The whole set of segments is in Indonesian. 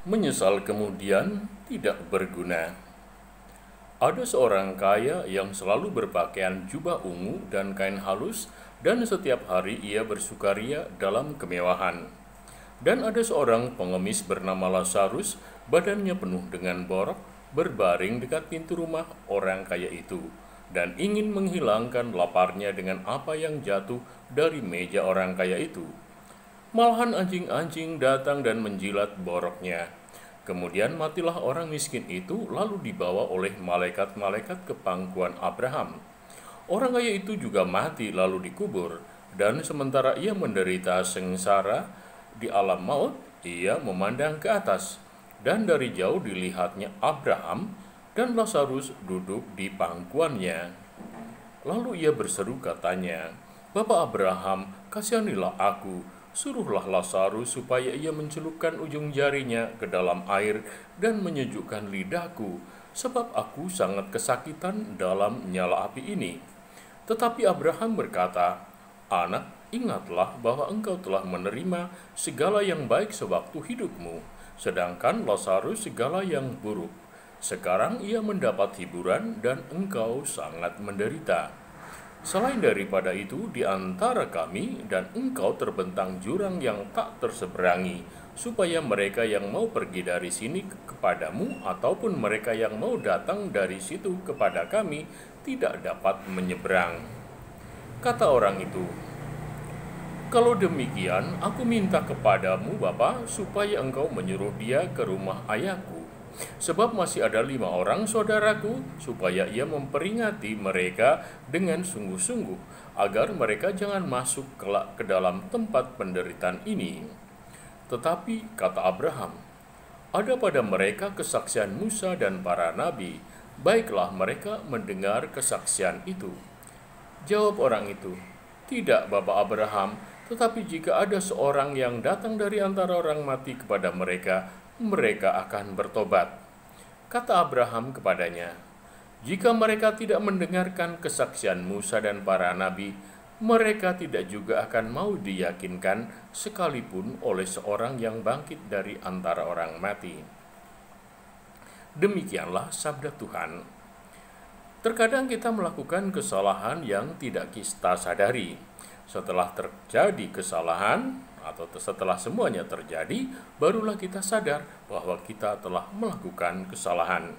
Menyesal kemudian tidak berguna. Ada seorang kaya yang selalu berpakaian jubah ungu dan kain halus, dan setiap hari ia bersukaria dalam kemewahan. Dan ada seorang pengemis bernama Lazarus, badannya penuh dengan borok, berbaring dekat pintu rumah orang kaya itu, dan ingin menghilangkan laparnya dengan apa yang jatuh dari meja orang kaya itu. Malahan anjing-anjing datang dan menjilat boroknya. Kemudian matilah orang miskin itu, lalu dibawa oleh malaikat-malaikat ke pangkuan Abraham. Orang kaya itu juga mati lalu dikubur, dan sementara ia menderita sengsara di alam maut, ia memandang ke atas, dan dari jauh dilihatnya Abraham dan Lazarus duduk di pangkuannya. Lalu ia berseru katanya, "Bapak Abraham, kasihanilah aku, suruhlah Lazarus supaya ia mencelupkan ujung jarinya ke dalam air dan menyejukkan lidahku, sebab aku sangat kesakitan dalam nyala api ini." Tetapi Abraham berkata, "Anak, ingatlah bahwa engkau telah menerima segala yang baik sewaktu hidupmu, sedangkan Lazarus segala yang buruk. Sekarang ia mendapat hiburan dan engkau sangat menderita. Selain daripada itu, di antara kami dan engkau terbentang jurang yang tak terseberangi, supaya mereka yang mau pergi dari sini kepadamu ataupun mereka yang mau datang dari situ kepada kami tidak dapat menyeberang." Kata orang itu, "Kalau demikian, aku minta kepadamu, Bapa, supaya engkau menyuruh dia ke rumah ayahku. Sebab masih ada 5 orang saudaraku, supaya ia memperingati mereka dengan sungguh-sungguh, agar mereka jangan masuk kelak ke dalam tempat penderitaan ini." Tetapi kata Abraham, "Ada pada mereka kesaksian Musa dan para nabi, baiklah mereka mendengar kesaksian itu." Jawab orang itu, "Tidak, Bapak Abraham, tetapi jika ada seorang yang datang dari antara orang mati kepada mereka, mereka akan bertobat." Kata Abraham kepadanya, "Jika mereka tidak mendengarkan kesaksian Musa dan para nabi, mereka tidak juga akan mau diyakinkan sekalipun oleh seorang yang bangkit dari antara orang mati." Demikianlah sabda Tuhan. Terkadang kita melakukan kesalahan yang tidak kita sadari. Setelah terjadi kesalahan, atau setelah semuanya terjadi, barulah kita sadar bahwa kita telah melakukan kesalahan.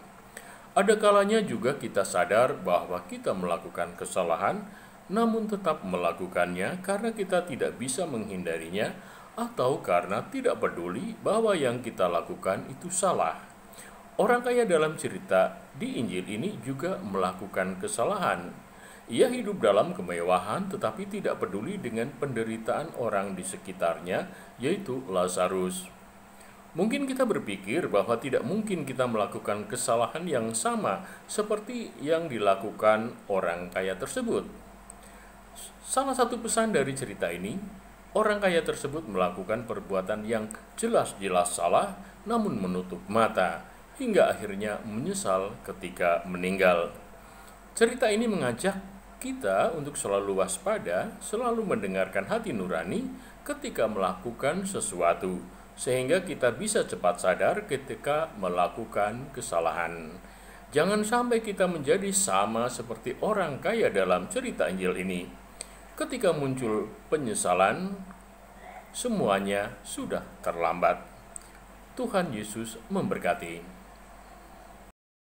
Ada kalanya juga kita sadar bahwa kita melakukan kesalahan, namun tetap melakukannya karena kita tidak bisa menghindarinya, atau karena tidak peduli bahwa yang kita lakukan itu salah. Orang kaya dalam cerita di Injil ini juga melakukan kesalahan. Ia hidup dalam kemewahan tetapi tidak peduli dengan penderitaan orang di sekitarnya, yaitu Lazarus. Mungkin kita berpikir bahwa tidak mungkin kita melakukan kesalahan yang sama seperti yang dilakukan orang kaya tersebut. Salah satu pesan dari cerita ini, orang kaya tersebut melakukan perbuatan yang jelas-jelas salah namun menutup mata, hingga akhirnya menyesal ketika meninggal. Cerita ini mengajak kita untuk selalu waspada, selalu mendengarkan hati nurani ketika melakukan sesuatu, sehingga kita bisa cepat sadar ketika melakukan kesalahan. Jangan sampai kita menjadi sama seperti orang kaya dalam cerita Injil ini. Ketika muncul penyesalan, semuanya sudah terlambat. Tuhan Yesus memberkati.